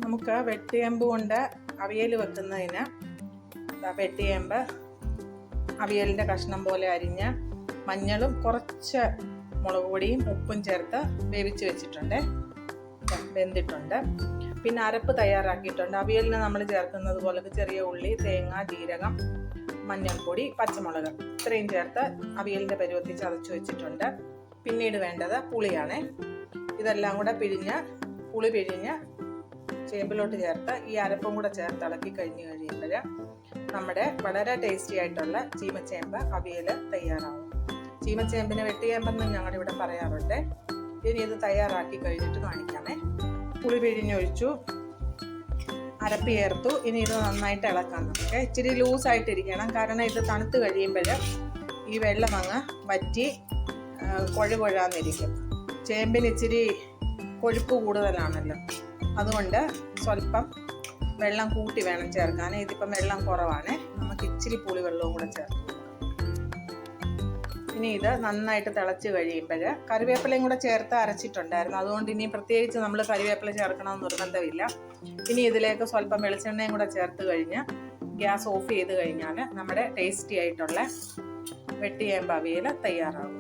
നമുക്ക് വെട്ടിയേമ്പ് കൊണ്ട് അവിയൽ വെക്കുന്നതിന് വെട്ടിയേമ്പ് അവിയലിൻ്റെ കഷ്ണം പോലെ അരിഞ്ഞ് മഞ്ഞളും കുറച്ച് മുളക് പൊടിയും ഉപ്പും ചേർത്ത് വേവിച്ച് വെച്ചിട്ടുണ്ട്, വെന്തിട്ടുണ്ട്. പിന്നെ അരപ്പ് തയ്യാറാക്കിയിട്ടുണ്ട്. അവിയലിന് നമ്മൾ ചേർക്കുന്നത് പോലെ ചെറിയ ഉള്ളി, തേങ്ങ, ജീരകം, മഞ്ഞൾപ്പൊടി, പച്ചമുളക് ഇത്രയും ചേർത്ത് അവിയലിൻ്റെ പരുവത്തിൽ ചതച്ച് വെച്ചിട്ടുണ്ട്. പിന്നീട് വേണ്ടത് പുളിയാണ്. ഇതെല്ലാം കൂടെ പുളി പിഴിഞ്ഞ് ചേമ്പിലോട്ട് ചേർത്ത് ഈ അരപ്പും കൂടെ ചേർത്ത് ഇളക്കി കഴിഞ്ഞ് കഴിയുമ്പോൾ നമ്മുടെ വളരെ ടേസ്റ്റി ആയിട്ടുള്ള ചീമച്ചേമ്പ് അവിയൽ തയ്യാറാവും. ചീമച്ചേമ്പിന് വെട്ടിയേമ്പെന്ന് ഞങ്ങളുടെ ഇവിടെ പറയാറുണ്ട്. ഇനി ഇത് തയ്യാറാക്കി കഴിഞ്ഞിട്ട് കാണിക്കാമേ. പുളി പിഴിഞ്ഞൊഴിച്ചു, അരപ്പ് ചേർത്തു. ഇനി ഇത് നന്നായിട്ട് ഇളക്കാം. നമുക്ക് ഇച്ചിരി ലൂസായിട്ടിരിക്കണം, കാരണം ഇത് തണുത്ത് കഴിയുമ്പോൾ ഈ വെള്ളം അങ്ങ് വറ്റി കുഴകുഴാന്നിരിക്കും. ചേമ്പിന് ഇച്ചിരി കൊഴുപ്പ് കൂടുതലാണല്ലോ, അതുകൊണ്ട് സ്വല്പം വെള്ളം കൂട്ടി വേണം ചേർക്കാൻ. ഇതിപ്പം വെള്ളം കുറവാണ്, നമുക്ക് ഇച്ചിരി പുളി വെള്ളവും കൂടെ ചേർക്കും. ഇനി ഇത് നന്നായിട്ട് തിളച്ച് കഴിയുമ്പോൾ കറിവേപ്പിലയും കൂടെ ചേർത്ത് അരച്ചിട്ടുണ്ടായിരുന്നു, അതുകൊണ്ട് ഇനി പ്രത്യേകിച്ച് നമ്മൾ കറിവേപ്പില ചേർക്കണമെന്ന് നിർബന്ധമില്ല. ഇനി ഇതിലേക്ക് സ്വല്പം വെളിച്ചെണ്ണയും കൂടെ ചേർത്ത് കഴിഞ്ഞ് ഗ്യാസ് ഓഫ് ചെയ്ത് കഴിഞ്ഞാൽ നമ്മുടെ ടേസ്റ്റി ആയിട്ടുള്ള വെട്ടിയേമ്പ് അവിയൽ തയ്യാറാകും.